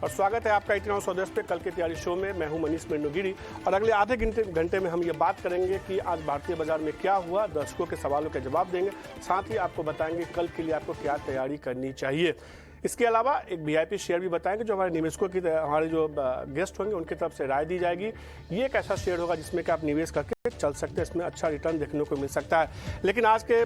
और स्वागत है आपका 89 स्वदेश पे कल की तैयारी शो में। मैं हूं मनीष मेंडुगिरी और अगले आधे घंटे में हम ये बात करेंगे कि आज भारतीय बाजार में क्या हुआ, दर्शकों के सवालों के जवाब देंगे, साथ ही आपको बताएंगे कल के लिए आपको क्या तैयारी करनी चाहिए। इसके अलावा एक वीआईपी शेयर भी बताएंगे जो हमारे निवेशकों की, हमारे जो गेस्ट होंगे उनकी तरफ से राय दी जाएगी। ये एक ऐसा शेयर होगा जिसमें कि आप निवेश करके चल सकते हैं, इसमें अच्छा रिटर्न देखने को मिल सकता है। लेकिन आज के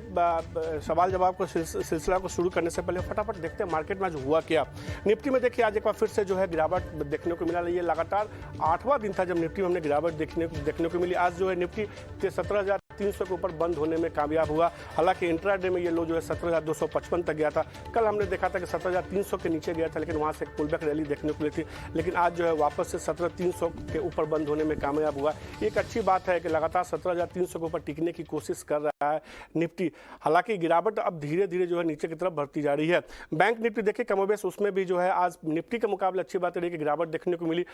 सवाल जवाब को सिलसिला को शुरू करने से पहले फटाफट देखते हैं मार्केट में आज हुआ क्या। निफ्टी में देखिए आज एक बार फिर से जो है गिरावट देखने को मिला। ये लगातार 8वां दिन था जब निफ्टी में हमने गिरावट देखने को मिली। आज जो है निफ्टी 17,300 के ऊपर बंद होने में कामयाब हुआ। हालांकि इंट्राडे में ये लो जो है 17,255 तक गया था। कल हमने देखा था कि 17,300 के नीचे गया था, लेकिन वहाँ से एक पुलबैक रैली देखने को मिली थी। लेकिन आज जो है वापस से 17,300 के ऊपर बंद होने में कामयाब हुआ। एक अच्छी बात है कि लगातार 17,300 के ऊपर टिकने की कोशिश कर रहा है निफ्टी। हालांकि गिरावट अब धीरे धीरे जो है नीचे की तरफ बढ़ती जा रही है। बैंक निफ्टी देखिए कमोबेश उसमें भी जो है आज निफ्टी के मुकाबले अच्छी बात रही कि गिरावट देखने को मिली,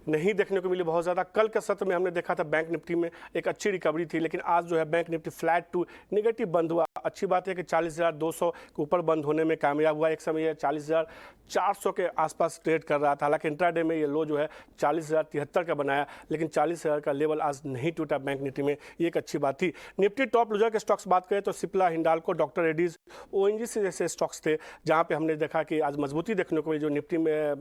नहीं देखने को मिली बहुत ज़्यादा। कल के सत्र में हमने देखा था बैंक निफ्टी में एक अच्छी रिकवरी थी, लेकिन आज जो है bank Nifty flat to negative बंद हुआ। अच्छी बात है कि 40,200 के ऊपर बंद होने में कामयाब हुआ। एक समय यह 40,400 के आसपास ट्रेड कर रहा था। हालांकि इंट्राडे में ये लो जो है 40,073 का बनाया, लेकिन 40,000 का लेवल आज नहीं टूटा बैंक निफ्टी में, ये एक अच्छी बात थी। निफ्टी टॉप लूजर के स्टॉक्स बात करें तो सिप्ला, हिंडाल्को, डॉक्टर रेड्डीज, ओएनजीसी जैसे स्टॉक्स थे जहां पे हमने देखा कि आज मजबूती देखने को मिली, जो निफ्टी में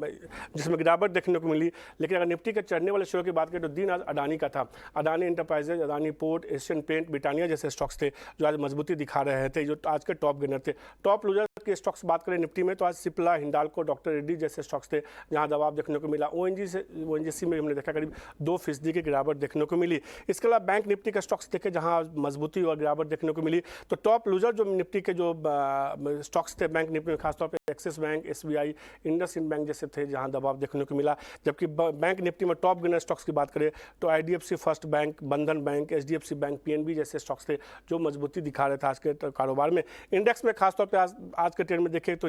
जिसमें गिरावट देखने को मिली। लेकिन अगर निफ्टी के चढ़ने वाले शेयरों की बात करें तो दिन आज अडानी का था। Adani Enterprises, Adani Port, Asian Paint, Britannia जैसे स्टॉक्स थे जो आज मजबूती दिखा रहे थे, जो आज के टॉप गेनर थे। टॉप लूजर के स्टॉक्स बात करें निफ्टी में तो आज सिप्ला, हिंडाल्को, डॉक्टर रेड्डी जैसे स्टॉक्स थे जहां दबाव देखने को मिला। ओएनजीसी में हमने देखा करीब 2% की गिरावट देखने को मिली। इसके अलावा बैंक निफ्टी के स्टॉक्स देखे जहां मजबूती और गिरावट देखने को मिली। तो टॉप लूजर जो निफ्टी के जो स्टॉक्स थे बैंक निफ्टी में, खासतौर पर axis bank, SBI, IndusInd bank जैसे थे जहां दबाव देखने को मिला। जबकि बैंक निफ्टी में टॉप गेनर स्टॉक्स की बात करें तो आईडीएफसी फर्स्ट बैंक, बंधन बैंक, एचडीएफसी बैंक, पीएनबी जैसे स्टॉक्स थे जो मजबूती दिखा रहे थे आज के कारोबार में। इंडेक्स में खासतौर पे आज के ट्रेड में देखें तो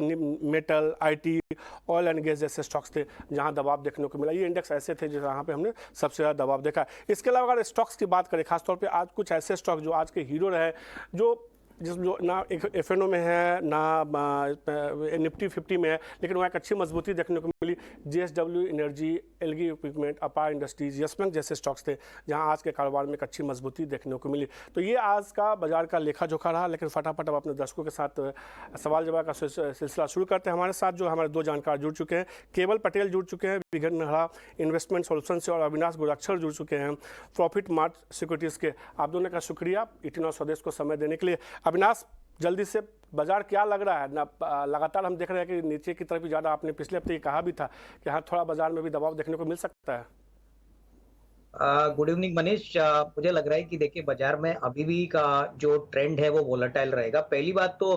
metal, IT, oil and gas जैसे स्टॉक्स थे जहां दबाव देखने को मिला। ये इंडेक्स ऐसे थे जहां पे हमने सबसे ज़्यादा दबाव देखा। इसके अलावा अगर स्टॉक्स की बात करें खासतौर पे आज कुछ ऐसे स्टॉक जो आज के हीरो रहे, जो ना एफएनओ में है ना निफ्टी 50 में है, लेकिन वहाँ एक अच्छी मजबूती देखने को मिली। जेएसडब्ल्यू एनर्जी, एलगी इक्विपमेंट, अपार इंडस्ट्रीज, यस बैंक जैसे स्टॉक्स थे जहाँ आज के कारोबार में एक अच्छी मजबूती देखने को मिली। तो ये आज का बाजार का लेखा जोखा रहा। लेकिन फटाफट अब अपने दर्शकों के साथ सवाल जवाब का सिलसिला शुरू करते हैं। हमारे साथ जो हमारे दो जानकार जुड़ चुके हैं, केवल पटेल जुड़ चुके हैं विघन नहरा इन्वेस्टमेंट सोल्यूशन से, और अविनाश गुराक्षर जुड़ चुके हैं प्रॉफिट मार्ट सिक्योरिटीज़ के। आप दोनों का शुक्रिया 89 स्वदेश को समय देने के लिए। अविनाश, जल्दी से बाजार क्या लग रहा है ना? लगातार हम देख रहे हैं कि नीचे की तरफ ही ज़्यादा, आपने पिछले हफ्ते कहा भी था कि हाँ थोड़ा बाजार में भी दबाव देखने को मिल सकता है। Good evening Manish. मुझे लग रहा है कि देखिए बाजार में अभी भी का जो ट्रेंड है वो वोलेटाइल रहेगा। पहली बात तो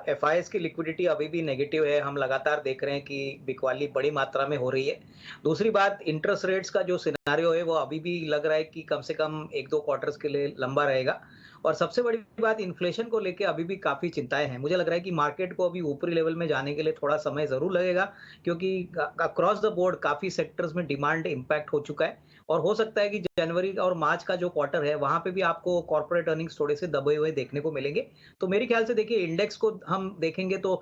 एफआईएस की लिक्विडिटी अभी भी नेगेटिव है, हम लगातार देख रहे हैं कि बिकवाली बड़ी मात्रा में हो रही है। दूसरी बात, इंटरेस्ट रेट्स का जो सिनेरियो है वो अभी भी लग रहा है कि कम से कम 1-2 क्वार्टर्स के लिए लंबा रहेगा। और सबसे बड़ी बात, इन्फ्लेशन को लेके अभी भी काफी चिंताएं हैं। मुझे लग रहा है कि मार्केट को अभी ऊपरी लेवल में जाने के लिए थोड़ा समय जरूर लगेगा, क्योंकि अक्रॉस द बोर्ड काफी सेक्टर्स में डिमांड इम्पैक्ट हो चुका है। और हो सकता है कि जनवरी और मार्च का जो क्वार्टर है वहां पे भी आपको कॉर्पोरेट अर्निंग्स थोड़े से दबे हुए देखने को मिलेंगे। तो मेरे ख्याल से देखिए इंडेक्स को हम देखेंगे तो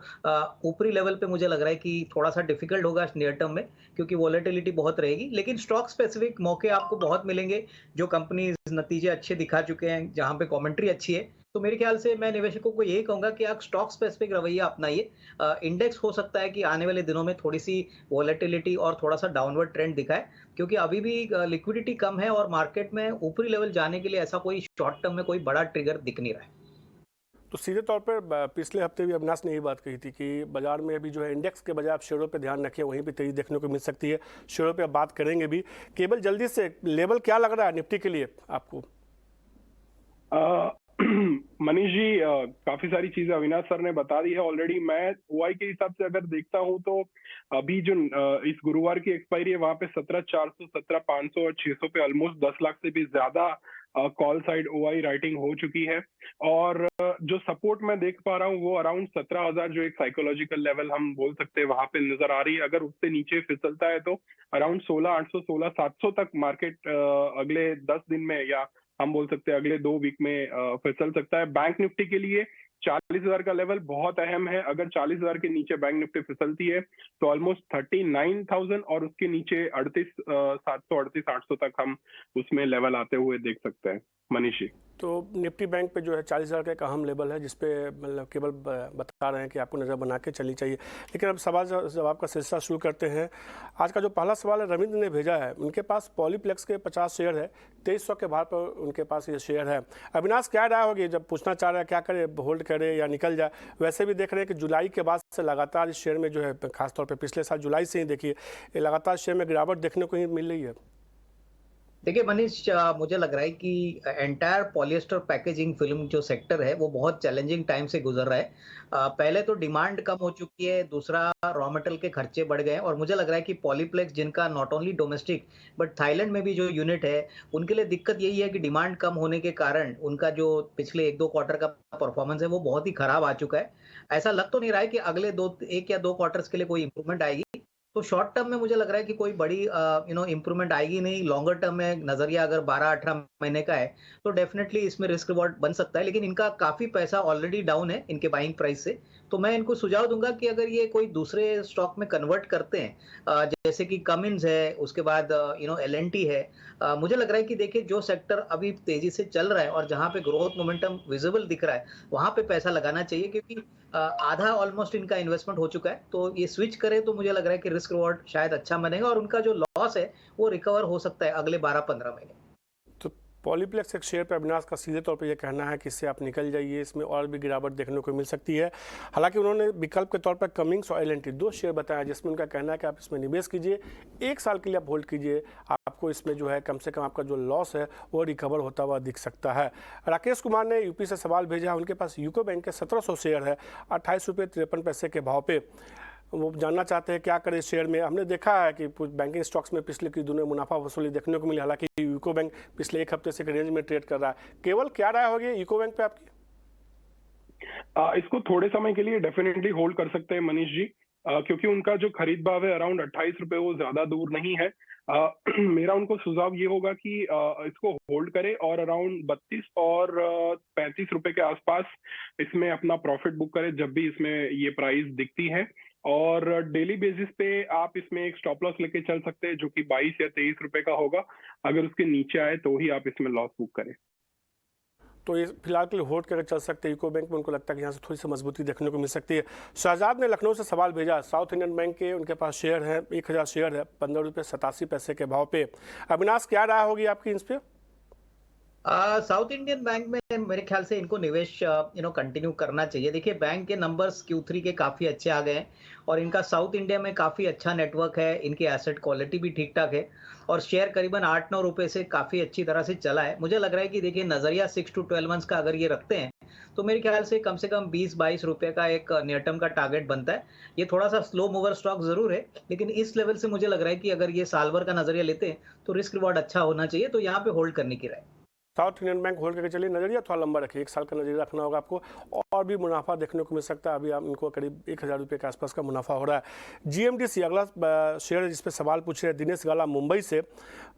ऊपरी लेवल पे मुझे लग रहा है कि थोड़ा सा डिफिकल्ट होगा नियर टर्म में, क्योंकि वॉलेटिलिटी बहुत रहेगी। लेकिन स्टॉक स्पेसिफिक मौके आपको बहुत मिलेंगे, जो कंपनीज नतीजे अच्छे दिखा चुके हैं, जहां पे कमेंट्री अच्छी है। तो मेरे ख्याल से मैं निवेशकों को यही कहूंगा कि आप स्टॉक स्पेसिफिक रवैया अपनाइए। इंडेक्स हो सकता है कि आने वाले दिनों में थोड़ी सी वॉलेटिलिटी और थोड़ा सा डाउनवर्ड ट्रेंड दिखाए, क्योंकि अभी भी लिक्विडिटी कम है और मार्केट में ऊपरी लेवल जाने के लिए ऐसा कोई शॉर्ट टर्म में कोई बड़ा ट्रिगर दिख नहीं रहा है। तो सीधे तौर पर पिछले हफ्ते भी अविनाश ने यही बात कही थी कि बाजार में अभी जो है इंडेक्स के बजाय आप शेयरों पे ध्यान रखें, वहीं पे तेजी देखने को मिल सकती है। शेयरों पे आप बात करेंगे भी। केवल जल्दी से लेवल क्या लग रहा है निफ्टी के लिए आपको? मनीष जी, काफी सारी चीजें अविनाश सर ने बता दी है ऑलरेडी। मैं ओआई के हिसाब से अगर देखता हूं तो अभी जो इस गुरुवार की एक्सपायरी है वहां पे 17,400, 17,500 और 600 पे ऑलमोस्ट 10 लाख से भी ज्यादा कॉल साइड ओआई राइटिंग हो चुकी है। और जो सपोर्ट मैं देख पा रहा हूँ वो अराउंड 17,000 जो एक साइकोलॉजिकल लेवल हम बोल सकते हैं वहां पे नजर आ रही है। अगर उससे नीचे फिसलता है तो अराउंड 16,800, 16,700 तक मार्केट अगले 10 दिन में, या हम बोल सकते हैं अगले 2 वीक में फिसल सकता है। बैंक निफ्टी के लिए 40,000 का लेवल बहुत अहम है। अगर 40,000 के नीचे बैंक निफ्टी फिसलती है तो ऑलमोस्ट 39,000 और उसके नीचे 38,738 800 तक हम उसमें लेवल आते हुए देख सकते हैं। मनीष जी, तो निफ्टी बैंक पे जो है 40,000 का एक अहम लेवल है जिसपे मतलब केवल बता रहे हैं कि आपको नज़र बना के चलनी चाहिए। लेकिन अब सवाल जवाब का सिलसिला शुरू करते हैं। आज का जो पहला सवाल है रविंद्र ने भेजा है। उनके पास पॉलीप्लेक्स के 50 शेयर है, 2300 के भार पर उनके पास ये शेयर है। अविनाश, क्या राय होगी? जब पूछना चाह रहे हैं क्या करे, होल्ड करे या निकल जाए? वैसे भी देख रहे हैं कि जुलाई के बाद से लगातार इस शेयर में जो है, खासतौर पर पिछले साल जुलाई से ही देखिए लगातार शेयर में गिरावट देखने को ही मिल रही है। देखिए मनीष, मुझे लग रहा है कि एंटायर पॉलिएस्टर पैकेजिंग फिल्म जो सेक्टर है वो बहुत चैलेंजिंग टाइम से गुजर रहा है। पहले तो डिमांड कम हो चुकी है, दूसरा रॉ मटेरियल के खर्चे बढ़ गए हैं और मुझे लग रहा है कि पॉलीप्लेक्स, जिनका not only domestic but Thailand में भी जो यूनिट है, उनके लिए दिक्कत यही है कि डिमांड कम होने के कारण उनका जो पिछले 1-2 क्वार्टर का परफॉर्मेंस है वो बहुत ही खराब आ चुका है। ऐसा लग तो नहीं रहा है कि अगले 1 या 2 क्वार्टर्स के लिए कोई इंप्रूवमेंट आएगी। तो शॉर्ट टर्म में मुझे लग रहा है कि कोई बड़ी इंप्रूवमेंट आएगी नहीं। लॉन्गर टर्म में नजरिया अगर 12-18 महीने का है तो डेफिनेटली इसमें रिस्क रिवॉर्ड बन सकता है, लेकिन इनका काफी पैसा ऑलरेडी डाउन है इनके बाइंग प्राइस से। तो मैं इनको सुझाव दूंगा कि अगर ये कोई दूसरे स्टॉक में कन्वर्ट करते हैं, जैसे कि कमिंस है, उसके बाद एल&टी है, मुझे लग रहा है कि देखिए जो सेक्टर अभी तेजी से चल रहा है और जहां पे ग्रोथ मोमेंटम विजिबल दिख रहा है वहां पे पैसा लगाना चाहिए, क्योंकि आधा ऑलमोस्ट इनका इन्वेस्टमेंट हो चुका है। तो ये स्विच करे तो मुझे लग रहा है कि रिस्क रिवॉर्ड शायद अच्छा बनेगा और उनका जो लॉस है वो रिकवर हो सकता है अगले 12-15 महीने। तो पॉलीप्लेक्स एक शेयर पर अविनाश का सीधे तौर पर यह कहना है कि इससे आप निकल जाइए, इसमें और भी गिरावट देखने को मिल सकती है। हालांकि उन्होंने विकल्प के तौर पर कमिंग्स और एल&टी 2 शेयर बताया जिसमें उनका कहना है कि आप इसमें निवेश कीजिए, 1 साल के लिए आप होल्ड कीजिए, आपको इसमें जो है कम से कम आपका जो लॉस है वो रिकवर होता हुआ दिख सकता है। राकेश कुमार ने यूपी से सवाल भेजा है। उनके पास यूको बैंक के 1700 शेयर है, 28.53 रुपये के भाव पे। वो जानना चाहते हैं क्या करें इस शेयर में। हमने देखा है कि बैंकिंग स्टॉक्स में पिछले कुछ दिनों में मुनाफा वसूली देखने को मिली। हालांकि यूको बैंक पिछले 1 हफ्ते से रेंज में ट्रेड कर रहा है। केवल क्या राय होगी यूको बैंक पे आपकी? इसको थोड़े समय के लिए डेफिनेटली होल्ड कर सकते हैं मनीष जी, क्योंकि उनका जो खरीद भाव है अराउंड 28 रुपए, वो ज्यादा दूर नहीं है। मेरा उनको सुझाव ये होगा कि इसको होल्ड करें और अराउंड 32 और 35 रुपए के आसपास इसमें अपना प्रॉफिट बुक करें जब भी इसमें ये प्राइस दिखती है। और डेली बेसिस पे आप इसमें एक स्टॉप लॉस लेके चल सकते हैं जो कि 22 या 23 रुपए का होगा। अगर उसके नीचे आए तो ही आप इसमें लॉस बुक करें। तो ये फिलहाल के लिए होल्ड करके चल सकते हैं यूको बैंक में। उनको लगता है कि यहाँ से थोड़ी सी मजबूती देखने को मिल सकती है। शहजाद ने लखनऊ से सवाल भेजा। साउथ इंडियन बैंक के उनके पास शेयर है, 1000 शेयर है, 15.87 रुपये के भाव पे। अविनाश, क्या राय होगी आपकी इस पे? साउथ इंडियन बैंक में मेरे ख्याल से इनको निवेश कंटिन्यू करना चाहिए। देखिए बैंक के नंबर्स Q3 के काफी अच्छे आ गए हैं और इनका साउथ इंडिया में काफी अच्छा नेटवर्क है, इनकी एसेट क्वालिटी भी ठीक ठाक है और शेयर करीबन 8-9 रुपए से काफी अच्छी तरह से चला है। मुझे लग रहा है कि देखिए नजरिया 6 to 12 मंथ्स का अगर ये रखते हैं तो मेरे ख्याल से कम 20-22 रुपए का एक नियर टर्म का टारगेट बनता है। ये थोड़ा सा स्लो मूवर स्टॉक जरूर है, लेकिन इस लेवल से मुझे लग रहा है कि अगर ये साल भर का नजरिया लेते हैं तो रिस्क रिवॉर्ड अच्छा होना चाहिए। तो यहाँ पे होल्ड करने की राय। साउथ इंडियन बैंक होल्ड करके चलिए। नजरिया थोड़ा लंबा रखिए, 1 साल का नजरिया रखना होगा आपको और भी मुनाफा देखने को मिल सकता है। अभी आप इनको करीब 1000 रुपये के आसपास का मुनाफा हो रहा है। GMDC अगला शेयर जिस पे सवाल पूछ रहे हैं दिनेश गाला मुंबई से।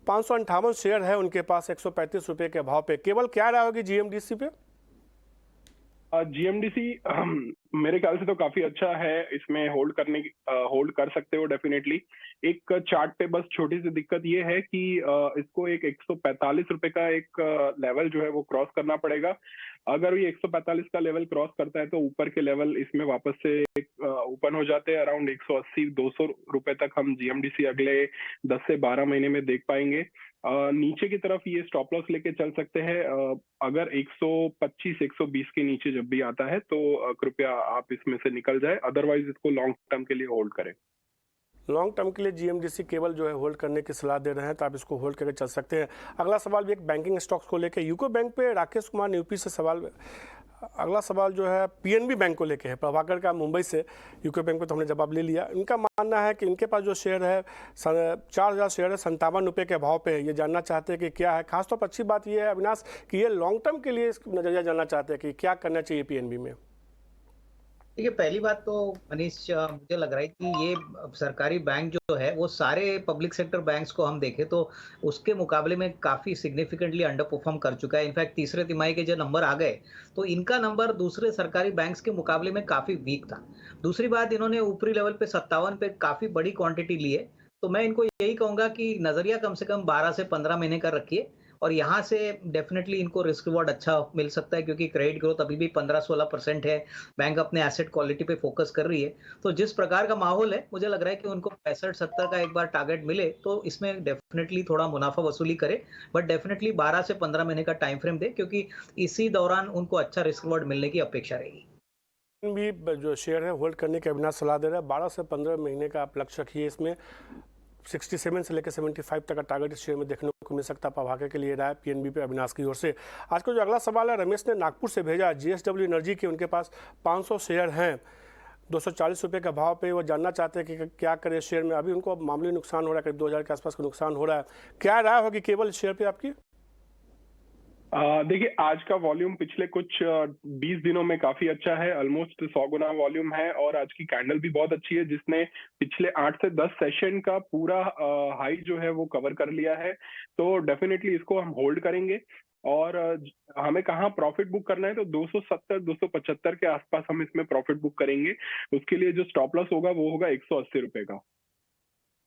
558 शेयर है उनके पास, 135 रुपये के भाव पे। केवल क्या राय होगी GMDC पे? GMDC मेरे ख्याल से तो काफी अच्छा है, इसमें होल्ड कर सकते हो डेफिनेटली। एक चार्ट पे बस छोटी सी दिक्कत ये है कि इसको एक 145 रुपए का एक लेवल जो है वो क्रॉस करना पड़ेगा। अगर ये 145 का लेवल क्रॉस करता है तो ऊपर के लेवल इसमें वापस से ओपन हो जाते हैं। अराउंड 180-200 रुपए तक हम GMDC अगले 10 से 12 महीने में देख पाएंगे। नीचे की तरफ ये स्टॉप लॉस लेके चल सकते हैं। अगर 125-120 के नीचे जब भी आता है तो कृपया आप इसमें से निकल जाए, अदरवाइज इसको लॉन्ग टर्म के लिए होल्ड करें। लॉन्ग टर्म के लिए GMDC केवल जो है होल्ड करने की सलाह दे रहे हैं, तो आप इसको होल्ड करके चल सकते हैं। अगला सवाल भी एक बैंकिंग स्टॉक्स को लेकर यूको बैंक पे राकेश कुमार ने यूपी से सवाल। अगला सवाल जो है PNB बैंक को लेके है, प्रभाकर का मुंबई से। यूको बैंक पे तो हमने जवाब ले लिया। इनका मानना है कि इनके पास जो शेयर है 4000 शेयर है, 57 रुपये के भाव पे। ये जानना चाहते हैं कि क्या है। खासतौर पर अच्छी बात ये है अविनाश कि ये लॉन्ग टर्म के लिए नजरिया जानना चाहते हैं कि क्या करना चाहिए PNB में। देखिए, पहली बात तो मनीष, मुझे लग रहा है कि ये सरकारी बैंक जो है वो सारे पब्लिक सेक्टर बैंक्स को हम देखें तो उसके मुकाबले में काफी सिग्निफिकेंटली अंडर परफॉर्म कर चुका है। इनफैक्ट तीसरे तिमाही के जो नंबर आ गए तो इनका नंबर दूसरे सरकारी बैंक्स के मुकाबले में काफी वीक था। दूसरी बात, इन्होंने ऊपरी लेवल पे 57 पे काफी बड़ी क्वांटिटी ली है। तो मैं इनको यही कहूंगा कि नजरिया कम से कम 12 से 15 महीने का रखिए और यहाँ से डेफिनेटली इनको रिस्क रिवॉर्ड अच्छा मिल सकता है, क्योंकि क्रेडिट ग्रोथ अभी भी 15-16% है। बैंक अपने एसेट क्वालिटी पे फोकस कर रही है। तो जिस प्रकार का माहौल है, मुझे लग रहा है कि उनको 65-70 का एक बार टारगेट मिले तो इसमें डेफिनेटली थोड़ा मुनाफा वसूली करे। बट डेफिनेटली 12 से 15 महीने का टाइम फ्रेम दे, क्योंकि इसी दौरान उनको अच्छा रिस्क रिवॉर्ड मिलने की अपेक्षा रहेगी। भी जो शेयर है होल्ड करने की अविनाश सलाह दे रहा है। 12 से 15 महीने का आप लक्ष्य रखिए। इसमें 67 से लेकर 75 तक का टारगेट इस शेयर में देखने को मिल सकता है। पभाके के लिए रहा है पीएनबी पे अविनाश की ओर से। आज का जो अगला सवाल है, रमेश ने नागपुर से भेजा। जीएसडब्ल्यू एनर्जी के उनके पास 500 शेयर हैं 240 रुपये के भाव पे। वो जानना चाहते हैं कि क्या करें शेयर में। अभी उनको मामूली नुकसान हो रहा है, करीब 2000 के आसपास का नुकसान हो रहा है। क्या राय होगी केवल शेयर पे आपकी? देखिए, आज का वॉल्यूम पिछले कुछ 20 दिनों में काफी अच्छा है। ऑलमोस्ट 100 गुना वॉल्यूम है और आज की कैंडल भी बहुत अच्छी है, जिसने पिछले 8 से 10 सेशन का पूरा हाई जो है वो कवर कर लिया है। तो डेफिनेटली इसको हम होल्ड करेंगे और हमें कहाँ प्रॉफिट बुक करना है तो 270-275 के आसपास हम इसमें प्रॉफिट बुक करेंगे। उसके लिए जो स्टॉप लॉस होगा वो होगा 180 रुपए का।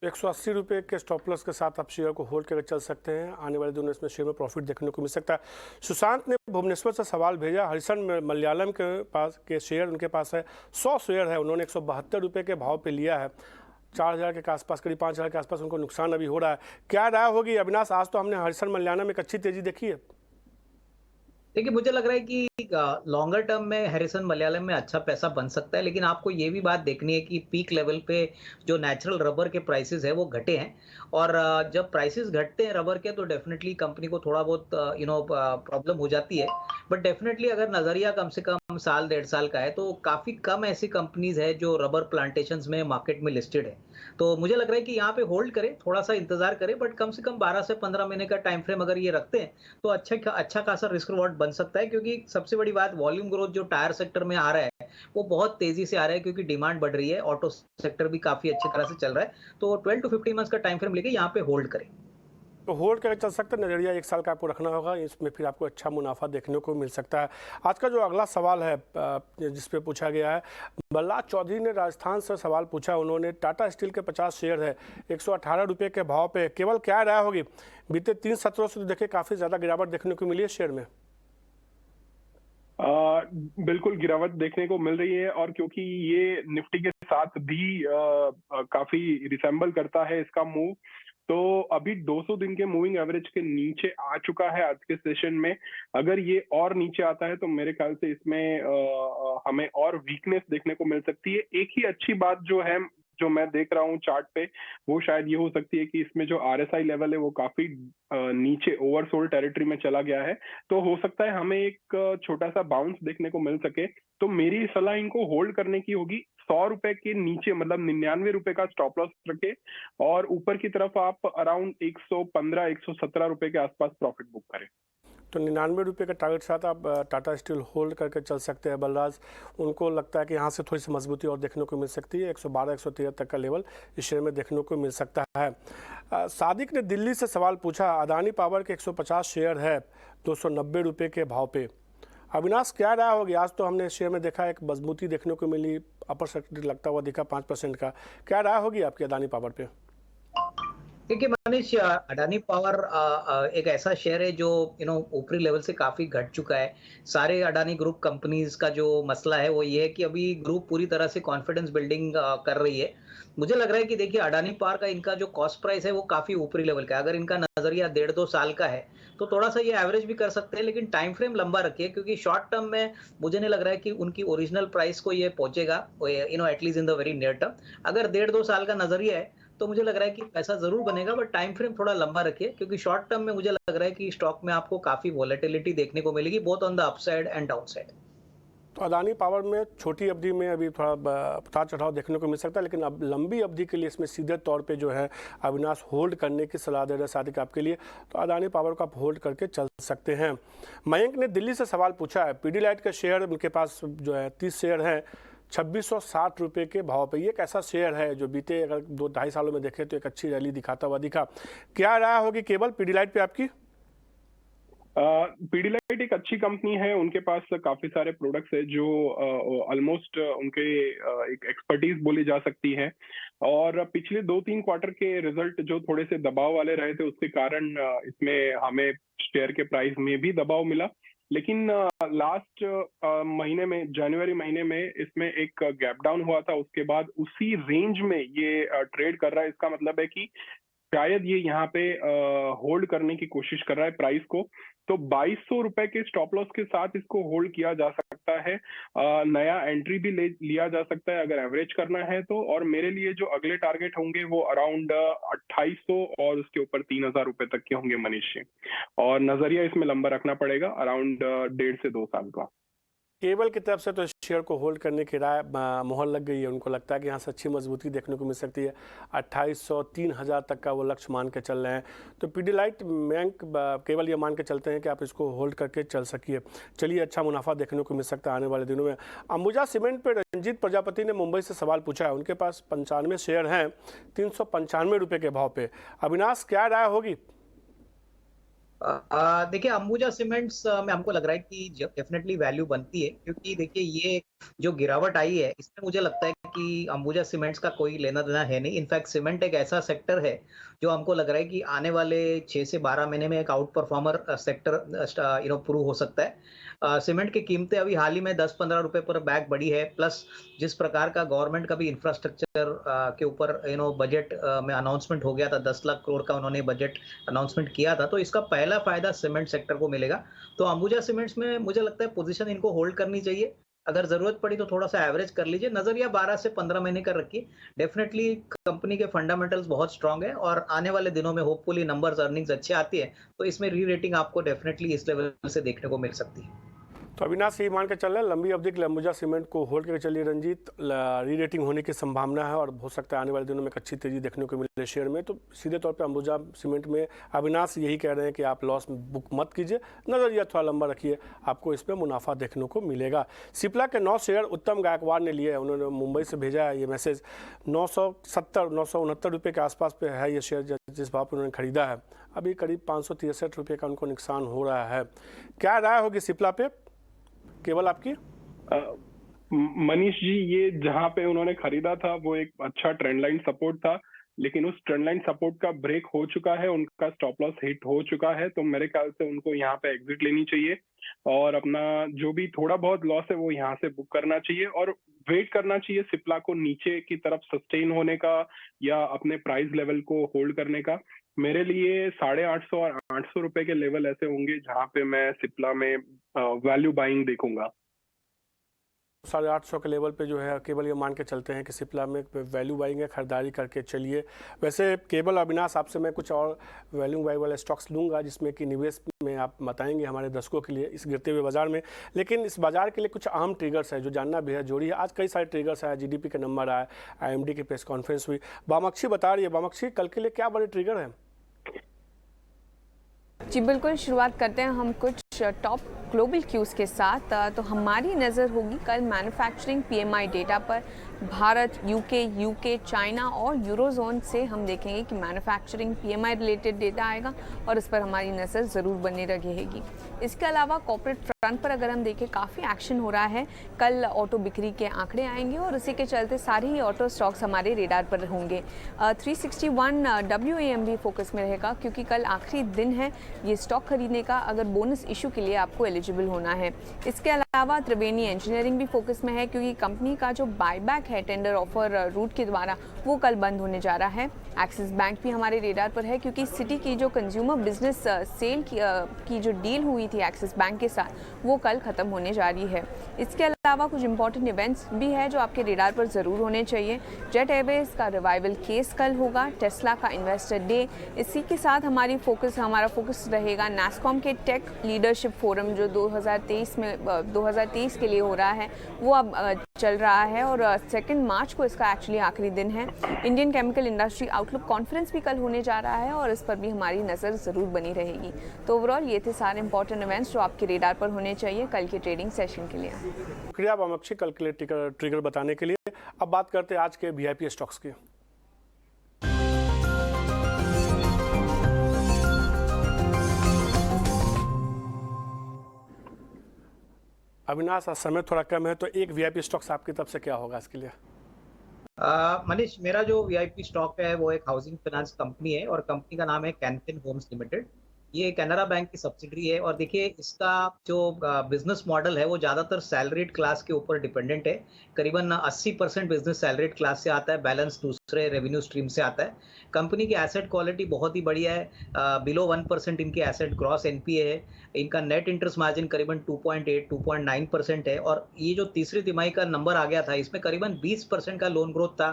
180 रुपये के स्टॉप लॉस के साथ आप शेयर को होल्ड करके चल सकते हैं। आने वाले दिनों में इसमें शेयर में प्रॉफिट देखने को मिल सकता है। सुशांत ने भुवनेश्वर से सवाल भेजा। हरिसन मलयालम के पास के शेयर उनके पास है, 100 शेयर है। उन्होंने 172 रुपये के भाव पे लिया है। 4000 के आसपास, करीब 5000 के आसपास उनको नुकसान अभी हो रहा है। क्या राय होगी अविनाश? आज तो हमने हरिसन मलयालम में एक अच्छी तेजी देखी है। देखिए, मुझे लग रहा है कि लॉन्गर टर्म में हैरिसन मलयालम में अच्छा पैसा बन सकता है, लेकिन आपको ये भी बात देखनी है कि पीक लेवल पे जो नेचुरल रबर के प्राइसेस है वो घटे हैं। और जब प्राइसेस घटते हैं रबर के तो डेफिनेटली कंपनी को थोड़ा बहुत प्रॉब्लम हो जाती है। बट डेफिनेटली अगर नजरिया कम से कम साल 1.5 साल का है तो काफी कम ऐसी कंपनीज है जो रबर प्लांटेशन में मार्केट में लिस्टेड है। तो मुझे लग रहा है कि यहाँ पे होल्ड करें, थोड़ा सा इंतजार करें, बट कम से कम 12 से 15 महीने का टाइम फ्रेम अगर ये रखते हैं तो अच्छा खासा रिस्क रिवॉर्ड बन सकता है। क्योंकि सबसे बड़ी बात, वॉल्यूम ग्रोथ जो टायर सेक्टर में आ रहा है वो बहुत तेजी से आ रहा है, क्योंकि डिमांड बढ़ रही है। ऑटो सेक्टर भी काफी अच्छी तरह से चल रहा है। तो 12 to 15 मंथ्स का टाइम फ्रेम लेके यहाँ पे होल्ड करें। तो होल्ड करके चल सकते हैं। नजरिया 1 साल का आपको रखना होगा, इसमें फिर आपको अच्छा मुनाफा देखने को मिल सकता है। आज का जो अगला सवाल है जिस पे पूछा गया है, बल्ला चौधरी ने राजस्थान से सवाल पूछा। उन्होंने टाटा स्टील के 50 शेयर है 118 रुपये के भाव पे। केवल क्या राय होगी? बीते 3 सत्रों से तो देखिए काफ़ी ज़्यादा गिरावट देखने को मिली है शेयर में। बिल्कुल गिरावट देखने को मिल रही है और क्योंकि ये निफ्टी के साथ भी काफी रिसेंबल करता है इसका मूव, तो अभी 200 दिन के मूविंग एवरेज के नीचे आ चुका है आज के सेशन में। अगर ये और नीचे आता है तो मेरे ख्याल से इसमें हमें और वीकनेस देखने को मिल सकती है। एक ही अच्छी बात जो है, जो मैं देख रहा हूँ चार्ट पे, वो शायद ये हो सकती है कि इसमें जो RSI लेवल है वो काफी नीचे ओवरसोल्ड टेरिटरी में चला गया है। तो हो सकता है हमें एक छोटा सा बाउंस देखने को मिल सके। तो मेरी सलाह इनको होल्ड करने की होगी। 100 रुपए के नीचे, मतलब 99 रुपए का स्टॉप लॉस रखे और ऊपर की तरफ आप अराउंड 115-117 रुपए के आसपास प्रॉफिट बुक करें। तो 99 रुपये के टारगेट साथ आप टाटा स्टील होल्ड करके चल सकते हैं। बलराज, उनको लगता है कि यहाँ से थोड़ी सी मजबूती और देखने को मिल सकती है। 112-113 तक का लेवल इस शेयर में देखने को मिल सकता है। सादिक ने दिल्ली से सवाल पूछा। अदानी पावर के 150 शेयर है 290 रुपये के भाव पे। अविनाश, क्या राय होगी? आज तो हमने शेयर में देखा एक मजबूती देखने को मिली, अपर सर्किट लगता हुआ दिखा 5% का। क्या राय होगी आपकी अदानी पावर पे? देखिए मनीष, अडानी पावर एक ऐसा शेयर है जो ऊपरी लेवल से काफी घट चुका है। सारे अडानी ग्रुप कंपनीज का जो मसला है वो ये है कि अभी ग्रुप पूरी तरह से कॉन्फिडेंस बिल्डिंग कर रही है। मुझे लग रहा है कि देखिए, अडानी पावर का इनका जो कॉस्ट प्राइस है वो काफी ऊपरी लेवल का है। अगर इनका नजरिया 1.5-2 साल का है तो थोड़ा सा ये एवरेज भी कर सकते हैं, लेकिन टाइम फ्रेम लंबा रखिए, क्योंकि शॉर्ट टर्म में मुझे नहीं लग रहा है कि उनकी ओरिजिनल प्राइस को ये पहुंचेगा, at least in the very near term. अगर 1.5-2 साल का नजरिया है तो मुझे लग रहा है कि पैसा जरूर बनेगा, बट टाइम फ्रेम थोड़ा लंबा रखिए, क्योंकि शॉर्ट टर्म में मुझे लग रहा है कि स्टॉक में आपको काफी वॉलेटिलिटी देखने को मिलेगी, both on the upside and downside. तो अदानी पावर में छोटी अवधि में अभी थोड़ा उतार चढ़ाव देखने को मिल सकता है, लेकिन अब लंबी अवधि के लिए इसमें सीधे तौर पे जो है अविनाश होल्ड करने की सलाह दे रहे हैं सादिक आपके लिए। तो अदानी पावर को आप होल्ड करके चल सकते हैं। मयंक ने दिल्ली से सवाल पूछा है। पीडीलाइट का शेयर उनके पास जो है 30 शेयर हैं 2660 रुपये के भाव पे। ये एक ऐसा शेयर है जो बीते अगर 2-2.5 सालों में देखें तो एक अच्छी रैली दिखाता हुआ दिखा। क्या राय होगी केवल पीडीलाइट पे आपकी? पीडीलाइट एक अच्छी कंपनी है, उनके पास काफी सारे प्रोडक्ट्स है जो ऑलमोस्ट उनके एक एक्सपर्टीज बोली जा सकती है। और पिछले 2-3 क्वार्टर के रिजल्ट जो थोड़े से दबाव वाले रहे थे, उसके कारण इसमें हमें शेयर के प्राइस में भी दबाव मिला। लेकिन लास्ट महीने में, जनवरी महीने में इसमें एक गैप डाउन हुआ था, उसके बाद उसी रेंज में ये ट्रेड कर रहा है। इसका मतलब है कि शायद ये यहाँ पे होल्ड करने की कोशिश कर रहा है प्राइस को। तो 2200 रुपए के स्टॉप लॉस के साथ इसको होल्ड किया जा सकता है। नया एंट्री भी लिया जा सकता है अगर एवरेज करना है तो। और मेरे लिए जो अगले टारगेट होंगे वो अराउंड 2800 और उसके ऊपर 3000 रुपए तक के होंगे मनीष जी। और नजरिया इसमें लंबा रखना पड़ेगा, अराउंड 1.5 से 2 साल का। केबल की तरफ से तो शेयर को होल्ड करने की राय मोहर लग गई है। उनको लगता है कि यहाँ से अच्छी मजबूती देखने को मिल सकती है। 2800-3000 तक का वो लक्ष्य मान के चल रहे हैं। तो पीडीलाइट बैंक केवल ये मान के चलते हैं कि आप इसको होल्ड करके चल सकिए। चलिए, अच्छा मुनाफा देखने को मिल सकता है आने वाले दिनों में। अंबुजा सीमेंट पे रंजीत प्रजापति ने मुंबई से सवाल पूछा है। उनके पास 95 शेयर हैं 395 रुपये के भाव पे। अविनाश, क्या राय होगी? देखिए, अंबुजा सीमेंट्स में हमको लग रहा है कि डेफिनेटली वैल्यू बनती है, क्योंकि देखिए ये जो गिरावट आई है इसमें मुझे लगता है कि अंबुजा सीमेंट्स का कोई लेना देना है नहीं। इनफैक्ट सीमेंट एक ऐसा सेक्टर है जो हमको लग रहा है कि आने वाले 6 से 12 महीने में एक आउट परफॉर्मर सेक्टर प्रूव हो सकता है। सीमेंट की कीमतें अभी हाल ही में 10-15 रुपए पर बैग बढ़ी है। प्लस जिस प्रकार का गवर्नमेंट का भी इंफ्रास्ट्रक्चर के ऊपर बजट में अनाउंसमेंट हो गया था, 10 लाख करोड़ का उन्होंने बजट अनाउंसमेंट किया था, तो इसका पहला फायदा सीमेंट सेक्टर को मिलेगा। तो अंबुजा सीमेंट्स में मुझे लगता है पोजीशन इनको होल्ड करनी चाहिए। अगर जरूरत पड़ी तो थोड़ा सा एवरेज कर लीजिए। नजरिया 12 से 15 महीने का रखिए। डेफिनेटली कंपनी के फंडामेंटल्स बहुत स्ट्रांग है और आने वाले दिनों में होपफुली नंबर्स, अर्निंग्स अच्छे आती है तो इसमें री रेटिंग आपको डेफिनेटली इस लेवल से देखने को मिल सकती है। तो अविनाश ये मान के चल रहे हैं लंबी अवधि के अंबुजा सीमेंट को होल्ड करके चलिए रंजीत। री रेटिंग होने की संभावना है और हो सकता है आने वाले दिनों में एक अच्छी तेजी देखने को मिले शेयर में। तो सीधे तौर पे अंबुजा सीमेंट में अविनाश यही कह रहे हैं कि आप लॉस बुक मत कीजिए, नजरिया थोड़ा लंबा रखिए, आपको इसमें मुनाफा देखने को मिलेगा। सिप्ला के 9 शेयर उत्तम गायकवाड़ ने लिए हैं। उन्होंने मुंबई से भेजा है ये मैसेज। 969 रुपये के आसपास पे है ये शेयर जिस भाव पर उन्होंने खरीदा है। अभी करीब 563 रुपये का उनको नुकसान हो रहा है। क्या राय होगी सिप्ला पे केवल आपकी? मनीष जी, ये जहां पे उन्होंने खरीदा था वो एक अच्छा ट्रेंड लाइन सपोर्ट था, लेकिन उस ट्रेंड लाइन सपोर्ट का ब्रेक हो चुका है, उनका स्टॉप लॉस हिट हो चुका है। तो मेरे ख्याल से उनको यहाँ पे एग्जिट लेनी चाहिए और अपना जो भी थोड़ा बहुत लॉस है वो यहाँ से बुक करना चाहिए और वेट करना चाहिए सिप्ला को नीचे की तरफ सस्टेन होने का या अपने प्राइस लेवल को होल्ड करने का। मेरे लिए 850 और 800 रुपए के लेवल ऐसे होंगे जहां पे मैं सिप्ला में वैल्यू बाइंग देखूंगा। 850 के लेवल पे जो है केवल ये मान के चलते हैं कि सिप्ला में वैल्यू बाइंग है, खरीदारी करके चलिए। वैसे केवल अविनाश आपसे मैं कुछ और वैल्यू बाई वाले स्टॉक्स लूँगा जिसमें कि निवेश में आप बताएंगे हमारे दर्शकों के लिए इस गिरते हुए बाजार में। लेकिन इस बाजार के लिए कुछ अहम ट्रिगर्स है जो जानना बेहद जरूरी है। आज कई सारे ट्रिगर्स आए, जीडीपी के नंबर आए, IMD की प्रेस कॉन्फ्रेंस हुई। बामाक्षी बता रही है, बामाक्षी कल के लिए क्या बड़े ट्रिगर हैं? जी बिल्कुल, शुरुआत करते हैं हम कुछ टॉप ग्लोबल क्यूज़ के साथ। तो हमारी नज़र होगी कल मैन्युफैक्चरिंग PMI डेटा पर। भारत, यूके, चाइना और यूरोजोन से हम देखेंगे कि मैन्युफैक्चरिंग PMI रिलेटेड डेटा आएगा और इस पर हमारी नज़र ज़रूर बनी रहेगी। इसके अलावा कॉर्पोरेट फ्रंट पर अगर हम देखें काफ़ी एक्शन हो रहा है। कल ऑटो बिक्री के आंकड़े आएंगे और उसी के चलते सारे ही ऑटो स्टॉक्स हमारे रेडार पर होंगे। 361 WAM भी फोकस में रहेगा क्योंकि कल आखिरी दिन है ये स्टॉक खरीदने का अगर बोनस इशू के लिए आपको एलिजिबल होना है। इसके अलावा त्रिवेणी इंजीनियरिंग भी फोकस में है क्योंकि कंपनी का जो बायबैक है टेंडर ऑफर रूट के द्वारा वो कल बंद होने जा रहा है। एक्सिस बैंक भी हमारे रेडार पर है क्योंकि सिटी की जो कंज्यूमर बिजनेस सेल की जो डील हुई थी एक्सिस बैंक के साथ वो कल ख़त्म होने जा रही है। इसके अलावा कुछ इंपॉर्टेंट इवेंट्स भी है जो आपके रेडार पर ज़रूर होने चाहिए। जेट एयरवेज का रिवाइवल केस कल होगा, टेस्ला का इन्वेस्टर डे, इसी के साथ हमारा फोकस रहेगा नैस्कॉम के टेक लीडरशिप फोरम जो 2023 के लिए हो रहा है वो अब चल रहा है और 2 मार्च को इसका एक्चुअली आखिरी दिन है। Indian chemical industry outlook conference भी कल होने जा रहा है और इस पर भी हमारी नज़र ज़रूर बनी रहेगी। तो ओवरऑल ये थे सारे इंपॉर्टेंट इवेंट्स जो आपके रेडार पर होने चाहिए कल के ट्रेडिंग सेशन के लिए। शुक्रिया बामक्षी कल के लिए ट्रिगर बताने के लिए। अब बात करते हैं आज के वीआईपी स्टॉक्स की। अविनाश, समय थोड़ा कम है तो एक वीआईपी स्टॉक्स आपकी तरफ से क्या होगा इसके लिए? मनीष, मेरा जो वीआईपी स्टॉक है वो एक हाउसिंग फाइनेंस कंपनी है और कंपनी का नाम है कैनफिन होम्स लिमिटेड। ये कैनरा बैंक की सब्सिडरी है और देखिए इसका जो बिजनेस मॉडल है वो ज़्यादातर सैलरीड क्लास के ऊपर डिपेंडेंट है। करीबन 80% बिजनेस सैलरीड क्लास से आता है, बैलेंस दूसरे रेवेन्यू स्ट्रीम से आता है। कंपनी की एसेट क्वालिटी बहुत ही बढ़िया है, बिलो 1% इनकी एसेट ग्रॉस एनपीए है। इनका नेट इंटरेस्ट मार्जिन करीबन 2.9% है और ये जो तीसरी तिमाही का नंबर आ गया था इसमें करीबन 20% का लोन ग्रोथ था,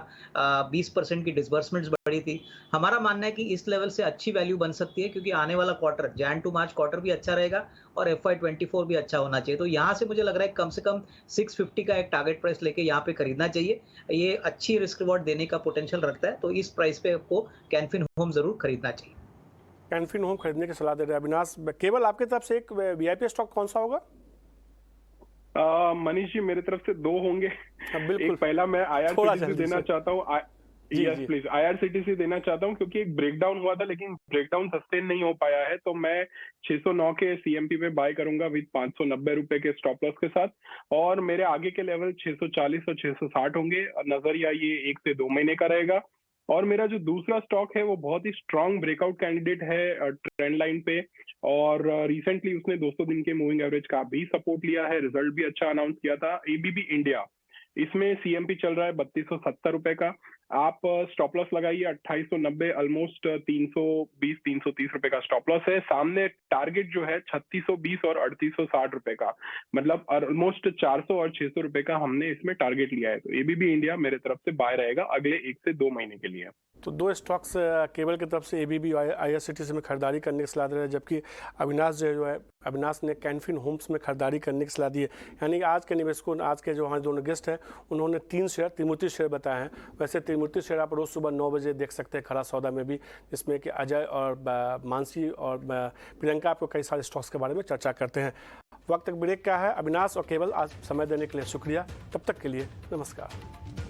20% की डिसबर्समेंट्स बढ़ी थी। हमारा मानना है कि इस लेवल से अच्छी वैल्यू बन सकती है क्योंकि आने वाला quarter Jan to March quarter भी अच्छा रहेगा और FY24 भी अच्छा होना चाहिए। तो यहाँ से मुझे लग रहा है कम से कम 650 का एक टारगेट प्राइस लेके यहाँ पे खरीदना चाहिए। ये अच्छी रिस्क रिवॉर्ड देने का पोटेंशियल रखता है, तो इस प्राइस पे आपको कैनफिन होम जरूर खरीदना चाहिए। कैनफिन होम खरीदने की सलाह दे रहे हैं अविनाश। केवल आपकी तरफ से एक वीआईपी स्टॉक कौन सा होगा? मनीष जी, मेरे तरफ से 2 होंगे। बिल्कुल। एक पहला मैं IRCTC देना चाहता हूँ। यस प्लीज, IRCTC देना चाहता हूँ क्योंकि एक ब्रेकडाउन हुआ था लेकिन ब्रेकडाउन सस्टेन नहीं हो पाया है, तो मैं 609 के CMP पे बाय करूंगा विद 590 रुपए के स्टॉप लॉस के साथ। और मेरे आगे के लेवल 640 और 660 होंगे। नजरिया ये 1 से 2 महीने का रहेगा। और मेरा जो दूसरा स्टॉक है वो बहुत ही स्ट्रांग ब्रेकआउट कैंडिडेट है ट्रेंड लाइन पे, और रिसेंटली उसने 200 दिन के मूविंग एवरेज का भी सपोर्ट लिया है, रिजल्ट भी अच्छा अनाउंस किया था। ABB इंडिया, इसमें CMP चल रहा है 3270 रुपए का। आप स्टॉप लॉस लगाइए 2890, ऑलमोस्ट 320-330 रुपए का स्टॉप लॉस है। सामने टारगेट जो है 3620 और 3860 रुपए का, मतलब ऑलमोस्ट 400 और 600 रुपए का हमने इसमें टारगेट लिया है। तो ABB इंडिया मेरे तरफ से बाय रहेगा अगले 1 से 2 महीने के लिए। तो 2 स्टॉक्स केबल की तरफ से ABB और IRCTC में खरीदारी करने की सलाह दे रहे हैं, जबकि अविनाश ने कैनफिन होम्स में खरीदारी करने की सलाह दी है। यानी आज के निवेशकों, आज के जो हमारे दोनों गेस्ट हैं, उन्होंने 3 शेयर त्रिमूर्ति शेयर बताए हैं। वैसे त्रिमूर्ति शेयर आप रोज़ सुबह 9 बजे देख सकते हैं खरा सौदा में भी, जिसमें कि अजय और मानसी और प्रियंका आपको कई सारे स्टॉक्स के बारे में चर्चा करते हैं। वक्त ब्रेक का है। अविनाश और केवल आज समय देने के लिए शुक्रिया। तब तक के लिए नमस्कार।